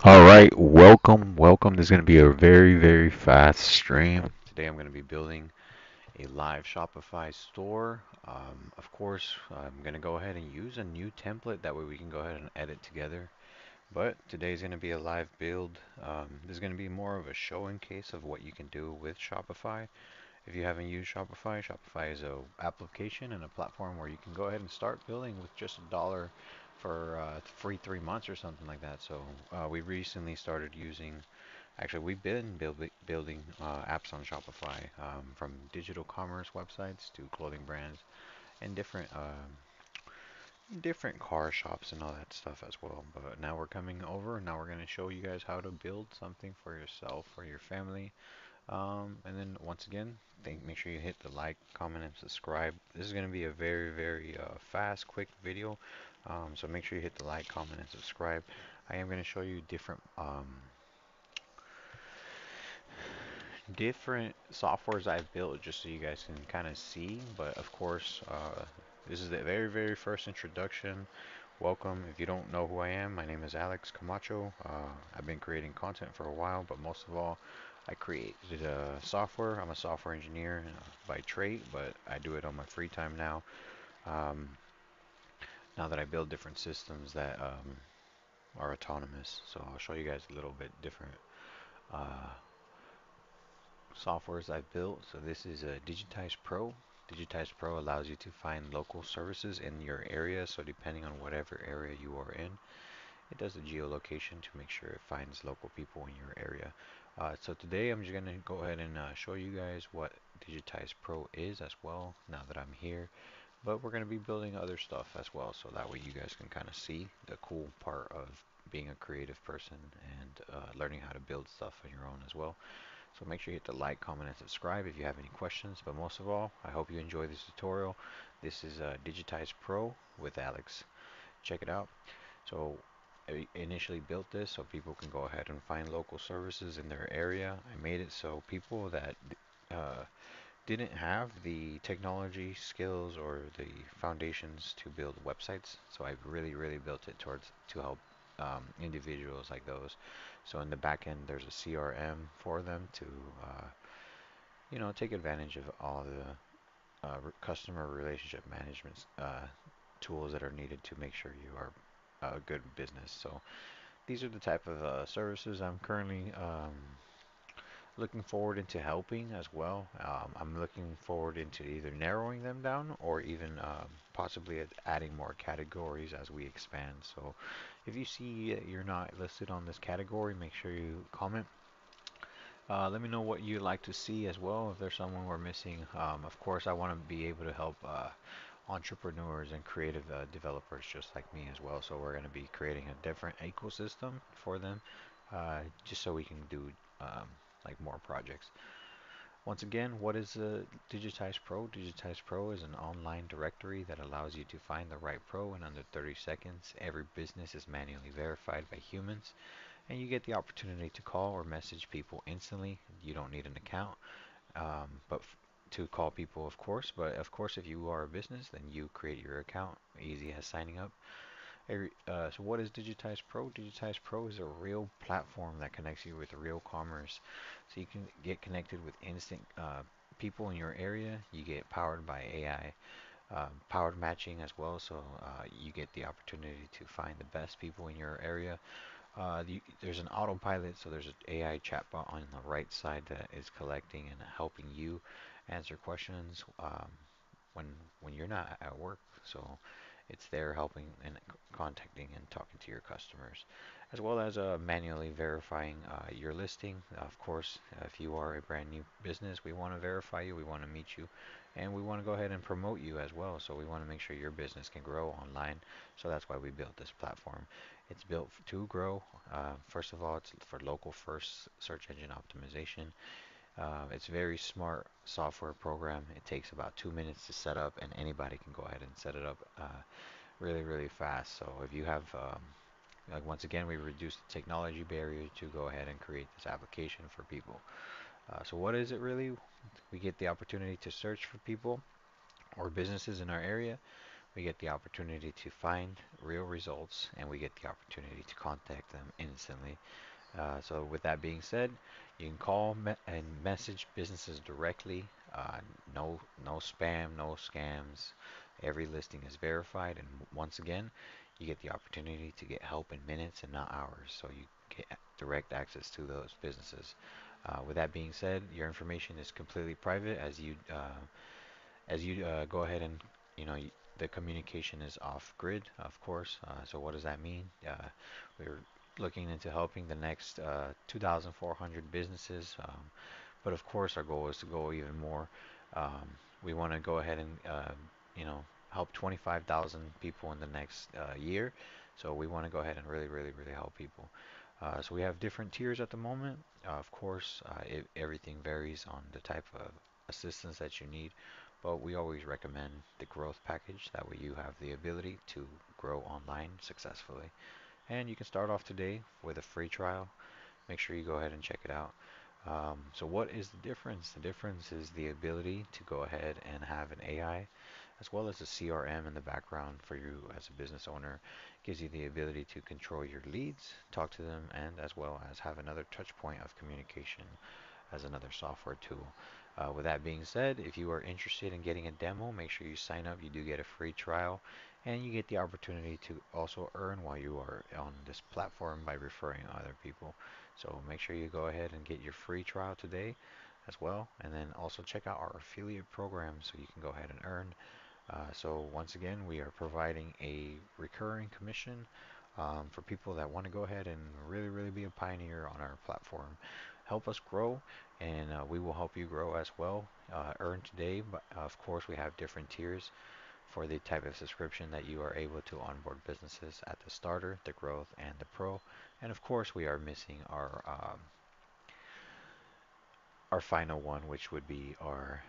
All right, welcome. This is going to be a very fast stream. Today I'm going to be building a live Shopify store. Of course, I'm going to go ahead and use a new template. That way we can go ahead and edit together. But today's going to be a live build. This is going to be more of a show and case of what you can do with Shopify. If you haven't used Shopify, Shopify is a application and a platform where you can go ahead and start building with just $1 for free 3 months or something like that. So we recently started using. Actually, we've been building apps on Shopify, from digital commerce websites to clothing brands and different car shops and all that stuff as well. But now we're coming over. Now we're going to show you guys how to build something for yourself or your family, and then once again, make sure you hit the like, comment, and subscribe. This is going to be a very fast, quick video. So make sure you hit the like, comment, and subscribe. I am going to show you different softwares I've built just so you guys can kind of see. But of course, this is the very first introduction. Welcome. If you don't know who I am, my name is Alex Camacho. I've been creating content for a while, but most of all, I created software. I'm a software engineer by trade, but I do it on my free time now. Um, now that I build different systems that are autonomous, so I'll show you guys a little bit different uh, softwares I've built. So this is a Digitize Pro. Digitize Pro allows you to find local services in your area. So depending on whatever area you are in, it does the geolocation to make sure it finds local people in your area. So today I'm just going to go ahead and show you guys what Digitize Pro is as well, now that I'm here. But we're going to be building other stuff as well, so that way you guys can kind of see the cool part of being a creative person and learning how to build stuff on your own as well. So make sure you hit the like, comment, and subscribe if you have any questions. But most of all, I hope you enjoy this tutorial. This is Digitize Pro with Alex. Check it out. So I initially built this so people can go ahead and find local services in their area. I made it so people that uh, didn't have the technology skills or the foundations to build websites. So I really built it towards to help individuals like those. So in the back end, there's a CRM for them to take advantage of all the customer relationship management tools that are needed to make sure you are a good business. So these are the type of services I'm currently looking forward into helping as well. I'm looking forward into either narrowing them down or even possibly adding more categories as we expand. So if you see you're not listed on this category, make sure you comment. Let me know what you'd like to see as well. If there's someone we're missing, of course, I want to be able to help entrepreneurs and creative developers just like me as well. So we're going to be creating a different ecosystem for them, just so we can do um, like more projects. Once again, what is Digitize Pro? Digitize Pro is an online directory that allows you to find the right pro in under 30 seconds. Every business is manually verified by humans, and you get the opportunity to call or message people instantly. You don't need an account, but to call people, of course. But of course, if you are a business, then you create your account, easy as signing up. So what is Digitize Pro? Digitize Pro is a real platform that connects you with real commerce. So you can get connected with instant people in your area. You get powered by AI, powered matching as well. So you get the opportunity to find the best people in your area. There's an autopilot, so there's an AI chatbot on the right side that is collecting and helping you answer questions when when you're not at work. So it's there helping and contacting and talking to your customers, as well as manually verifying your listing. Of course, if you are a brand new business, we want to verify you, we want to meet you, and we want to go ahead and promote you as well. So we want to make sure your business can grow online. So that's why we built this platform. It's built to grow. First of all, it's for local first search engine optimization. It's very smart software program. It takes about 2 minutes to set up, and anybody can go ahead and set it up really fast. So if you have, like once again, we reduced the technology barrier to go ahead and create this application for people. So what is it really? We get the opportunity to search for people or businesses in our area. We get the opportunity to find real results, and we get the opportunity to contact them instantly. So with that being said, you can call and message businesses directly. Uh, no spam, no scams. Every listing is verified, and once again, you get the opportunity to get help in minutes and not hours. So you get direct access to those businesses. With that being said, your information is completely private as you go ahead and the communication is off grid, of course. So what does that mean? We're looking into helping the next 2,400 businesses, but of course our goal is to go even more. Um, we want to go ahead and you know help 25,000 people in the next year. So we want to go ahead and really, really, really help people. So we have different tiers at the moment. Of course, everything varies on the type of assistance that you need, but we always recommend the growth package. That way you have the ability to grow online successfully. And you can start off today with a free trial. Make sure you go ahead and check it out. So what is the difference? The difference is the ability to go ahead and have an AI as well as a CRM in the background for you as a business owner. Gives you the ability to control your leads, talk to them, and as well as have another touch point of communication as another software tool. With that being said, if you are interested in getting a demo, make sure you sign up. You do get a free trial, and you get the opportunity to also earn while you are on this platform by referring other people. So make sure you go ahead and get your free trial today as well, and then also check out our affiliate program so you can go ahead and earn. So once again, we are providing a recurring commission for people that want to go ahead and really, really be a pioneer on our platform. Help us grow, and we will help you grow as well. Earn today, but of course, we have different tiers for the type of subscription that you are able to onboard businesses at the starter, the growth, and the pro. And of course, we are missing our final one, which would be our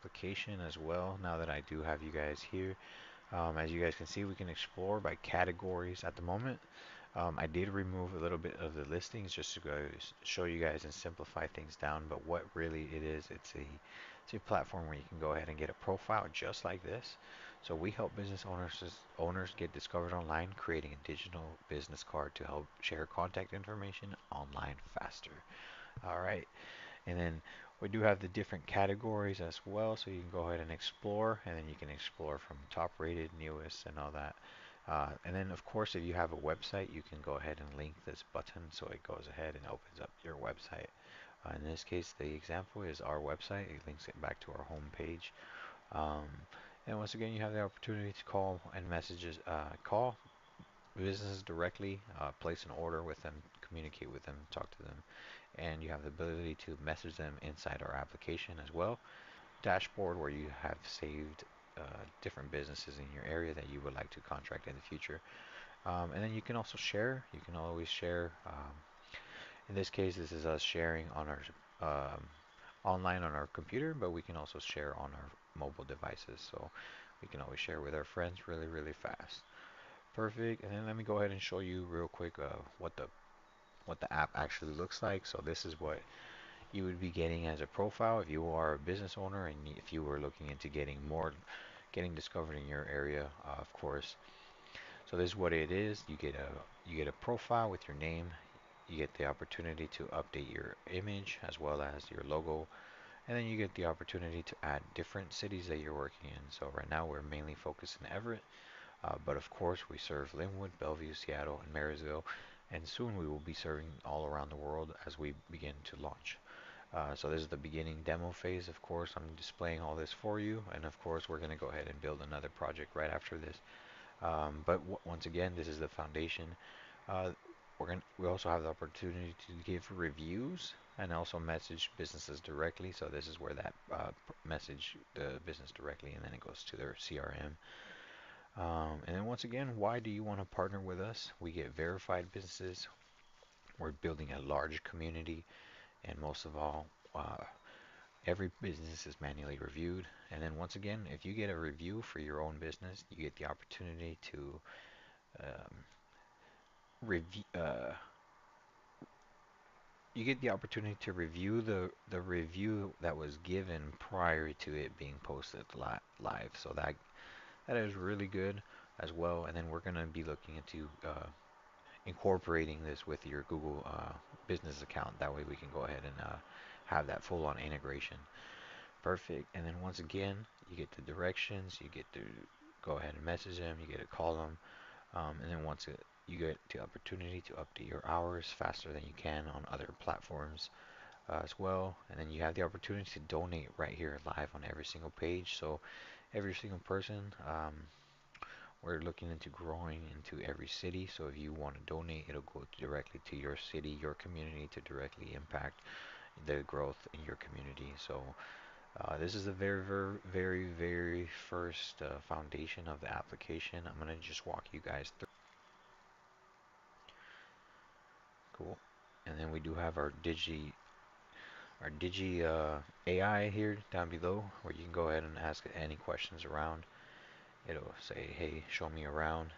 vacation as well. Now that I do have you guys here, as you guys can see, we can explore by categories at the moment. I did remove a little bit of the listings just to show you guys and simplify things down. But what really it is, it's a platform where you can go ahead and get a profile just like this. So we help business owners get discovered online, creating a digital business card to help share contact information online faster. All right. And then we do have the different categories as well, so you can go ahead and explore, and then you can explore from top rated, newest, and all that. And then, of course, if you have a website, you can go ahead and link this button so it goes ahead and opens up your website. In this case, the example is our website. It links it back to our home page. Um, and once again, you have the opportunity to call and call businesses directly, place an order with them, communicate with them, talk to them, and you have the ability to message them inside our application as well. Dashboard where you have saved different businesses in your area that you would like to contract in the future. And then you can also share. You can always share. In this case, this is us sharing on our online on our computer, but we can also share on our mobile devices. So we can always share with our friends really, really fast. Perfect. And then let me go ahead and show you real quick what the app actually looks like. So this is what you would be getting as a profile if you are a business owner and if you were looking into getting discovered in your area, of course. So this is what it is. You get a profile with your name. You get the opportunity to update your image as well as your logo, and then you get the opportunity to add different cities that you're working in. So right now we're mainly focused in Everett, but of course we serve Linwood, Bellevue, Seattle, and Marysville, and soon we will be serving all around the world as we begin to launch. So this is the beginning demo phase. Of course, I'm displaying all this for you, and of course, we're going to go ahead and build another project right after this. But once again, this is the foundation. Uh, we also have the opportunity to give reviews and also message businesses directly. So this is where that message the business directly, and then it goes to their CRM. And then once again, why do you want to partner with us? We get verified businesses. We're building a large community, and most of all, every business is manually reviewed. And then once again, if you get a review for your own business, you get the opportunity to um, review. You get the opportunity to review the review that was given prior to it being posted live. So That is really good as well. And then we're going to be looking into incorporating this with your Google business account. That way we can go ahead and have that full on integration. Perfect. And then once again, you get the directions, you get to go ahead and message them, you get to call them, and then you get the opportunity to update your hours faster than you can on other platforms as well. And then you have the opportunity to donate right here live on every single page. So every single person, we're looking into growing into every city. So if you want to donate, it'll go directly to your city, your community to directly impact the growth in your community. So this is the very first foundation of the application. I'm gonna just walk you guys through. Cool. And then we do have our Digi AI here down below, where you can go ahead and ask any questions around. It'll say, "Hey, show me around."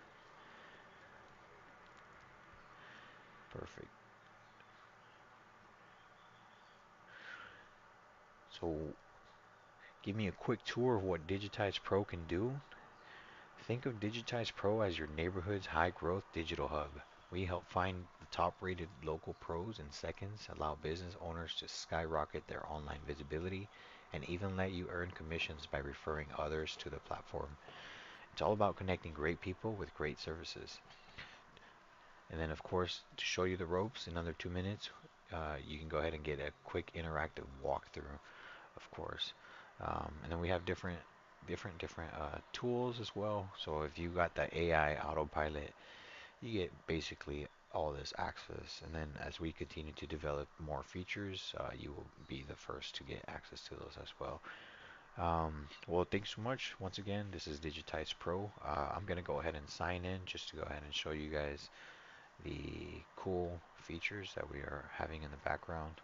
Perfect. So, give me a quick tour of what Digitize Pro can do. Think of Digitize Pro as your neighborhood's high growth digital hub. We help find the top rated local pros in seconds, allow business owners to skyrocket their online visibility, and even let you earn commissions by referring others to the platform. It's all about connecting great people with great services. And then, of course, to show you the ropes in under 2 minutes, you can go ahead and get a quick interactive walkthrough, of course. And then we have different tools as well. So if you got the AI autopilot, you get basically all this access. And then as we continue to develop more features, you will be the first to get access to those as well. Well, thanks so much. Once again, this is Digitize Pro. I'm going to go ahead and sign in just to go ahead and show you guys the cool features that we are having in the background.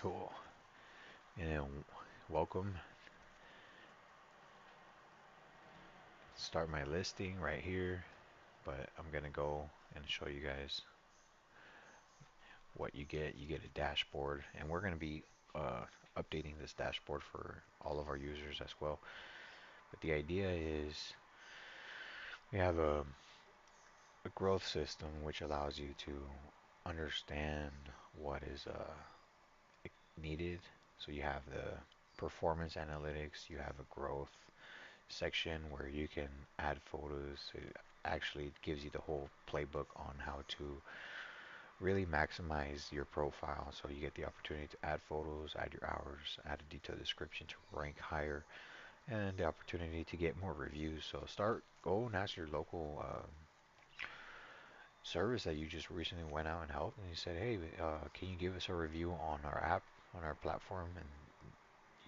Cool. And welcome. Start my listing right here, but I'm gonna go and show you guys what you get. You get a dashboard, and we're gonna be updating this dashboard for all of our users as well. But the idea is we have a growth system which allows you to understand what is needed. So you have the performance analytics, you have a growth section where you can add photos. It actually gives you the whole playbook on how to really maximize your profile. So you get the opportunity to add photos, add your hours, add a detailed description to rank higher, and the opportunity to get more reviews. So go and ask your local service that you just recently went out and helped, and you said, "Hey, can you give us a review on our app, on our platform?" And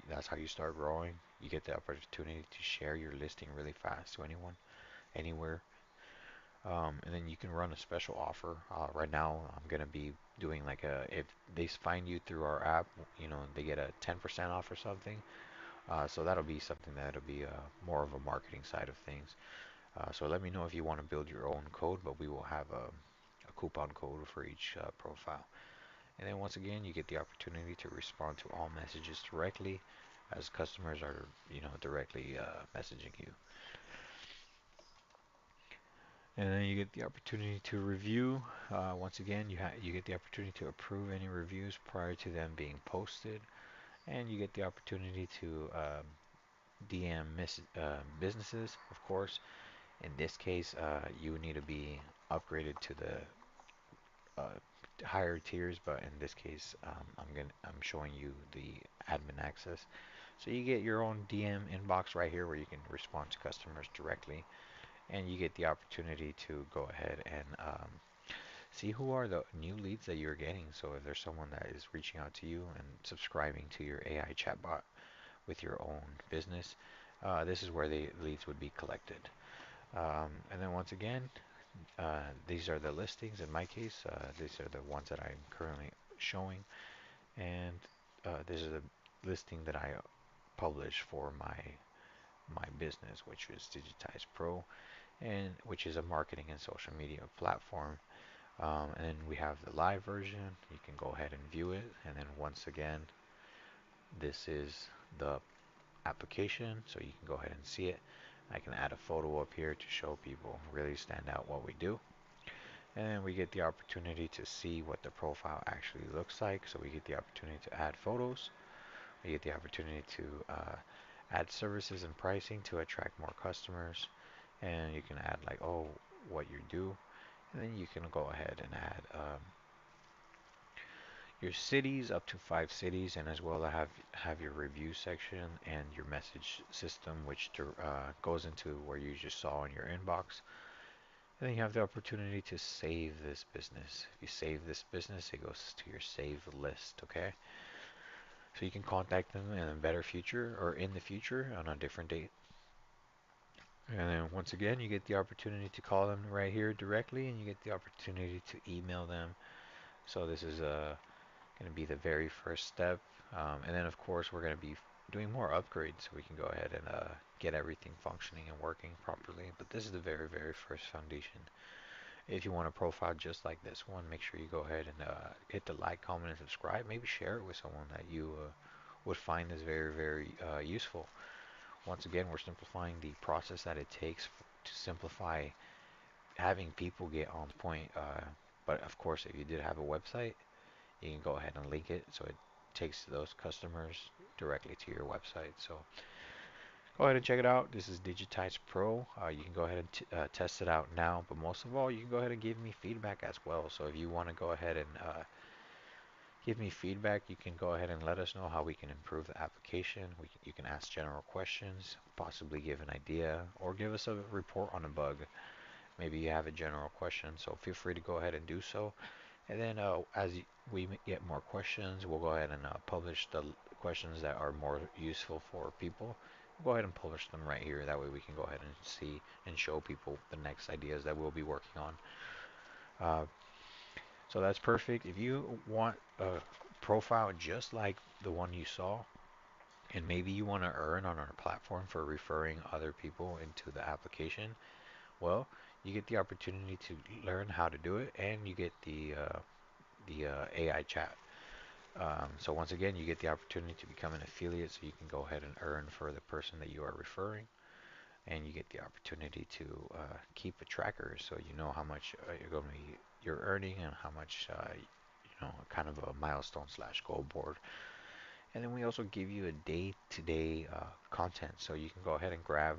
that's how you start growing. You get the opportunity to share your listing really fast to anyone, anywhere. And then you can run a special offer. Right now, I'm gonna be doing like if they find you through our app, they get a 10% off or something. So that'll be something that'll be more of a marketing side of things. So let me know if you want to build your own code, but we will have a coupon code for each profile. And then once again, you get the opportunity to respond to all messages directly as customers are, directly messaging you. And then you get the opportunity to review. Once again, you get the opportunity to approve any reviews prior to them being posted, and you get the opportunity to DM businesses, of course. In this case, you need to be upgraded to the uh, higher tiers, but in this case, I'm showing you the admin access. So you get your own DM inbox right here where you can respond to customers directly, and you get the opportunity to go ahead and see who are the new leads that you're getting. So if there's someone that is reaching out to you and subscribing to your AI chatbot with your own business, this is where the leads would be collected. And then once again, these are the listings. In my case, these are the ones that I'm currently showing, and this is a listing that I publish for my business, which is Digitize Pro, and which is a marketing and social media platform. And we have the live version. You can go ahead and view it, and then once again, This is the application, so you can go ahead and see it. I can add a photo up here to show people, really stand out what we do. And we get the opportunity to see what the profile actually looks like. So we get the opportunity to add photos. We get the opportunity to add services and pricing to attract more customers. And you can add like, oh, what you do. And then you can go ahead and add your cities, up to 5 cities, and as well have your review section and your message system, which goes into where you just saw in your inbox. And then you have the opportunity to save this business. If you save this business, it goes to your save list, okay? So you can contact them in a better future or in the future on a different date. And then once again, you get the opportunity to call them right here directly, and you get the opportunity to email them. So this is going to be the very first step. And then of course we're going to be doing more upgrades so we can go ahead and get everything functioning and working properly. But this is the very, very first foundation. If you want a profile just like this one, make sure you go ahead and hit the like, comment, and subscribe. Maybe share it with someone that you would find this very, very useful. Once again, we're simplifying the process that it takes to simplify having people get on point. But of course, if you did have a website, you can go ahead and link it so it takes those customers directly to your website. So go ahead and check it out. This is Digitize Pro. You can go ahead and test it out now, but most of all, you can go ahead and give me feedback as well. So if you want to go ahead and give me feedback, you can go ahead and let us know how we can improve the application. You can ask general questions, possibly give an idea, or give us a report on a bug. Maybe you have a general question, so feel free to go ahead and do so. And then we get more questions, we'll go ahead and publish the questions that are more useful for people. We'll go ahead and publish them right here. That way we can go ahead and see and show people the next ideas that we'll be working on. Uh, so that's perfect. If you want a profile just like the one you saw, and maybe you want to earn on our platform for referring other people into the application, well, you get the opportunity to learn how to do it, and you get the AI chat. So once again, you get the opportunity to become an affiliate, so you can go ahead and earn for the person that you are referring, and you get the opportunity to keep a tracker, so you know how much you're earning and how much kind of a milestone slash goal board. And then we also give you a day-to-day content, so you can go ahead and grab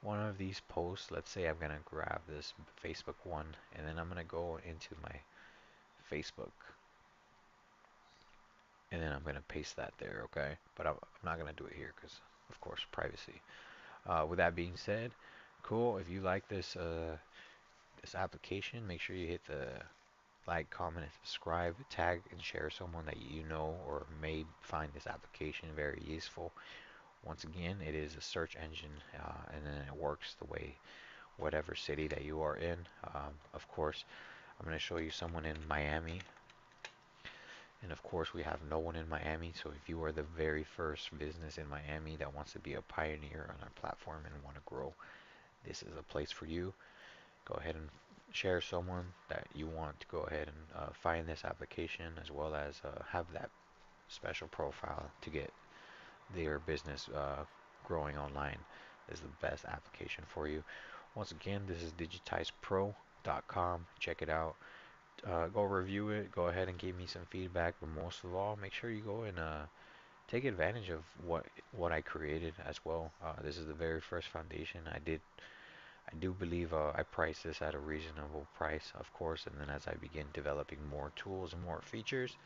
one of these posts. Let's say I'm gonna grab this Facebook one, and then I'm gonna go into my Facebook, and then I'm gonna paste that there, okay? But I'm not gonna do it here because, of course, privacy. With that being said, cool. If you like this application, make sure you hit the like, comment, and subscribe. Tag and share someone that you know or may find this application very useful. Once again, it is a search engine, and then it works the way whatever city that you are in. Of course, I'm going to show you someone in Miami. And of course, we have no one in Miami. So if you are the very first business in Miami that wants to be a pioneer on our platform and want to grow, this is a place for you. Go ahead and share someone that you want to go ahead and find this application, as well as have that special profile to get their business growing online. This is the best application for you. Once again, this is digitizepro.com. Check it out. Go review it. Go ahead and give me some feedback. But most of all, make sure you go and take advantage of what I created as well. This is the very first foundation. I do believe I price this at a reasonable price, of course. And then as I begin developing more tools and more features,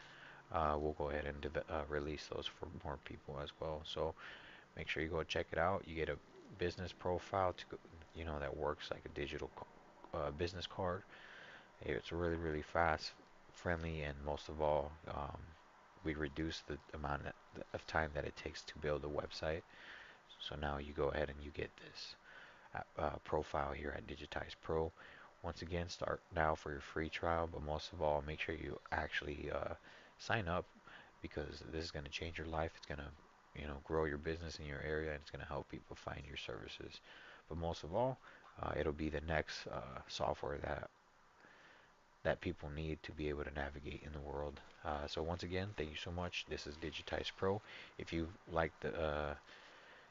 we'll go ahead and release those for more people as well. So make sure you go check it out. You get a business profile that works like a digital business card. It's really, really fast, friendly, and most of all, we reduce the amount of time that it takes to build a website. So now you go ahead and you get this profile here at Digitize Pro. Once again, start now for your free trial, but most of all, make sure you actually sign up, because this is going to change your life. It's going to, grow your business in your area, and it's going to help people find your services. But most of all, it'll be the next software that that people need to be able to navigate in the world. So once again, thank you so much. This is Digitize Pro. If you like the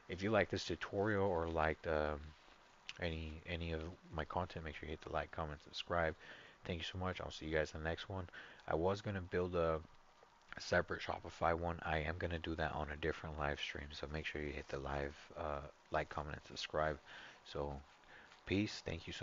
if you like this tutorial or liked any of my content, make sure you hit the like, comment, subscribe. Thank you so much. I'll see you guys in the next one. I was gonna build a separate Shopify one. I am gonna do that on a different live stream. So make sure you hit the live like, comment, and subscribe. So peace. Thank you so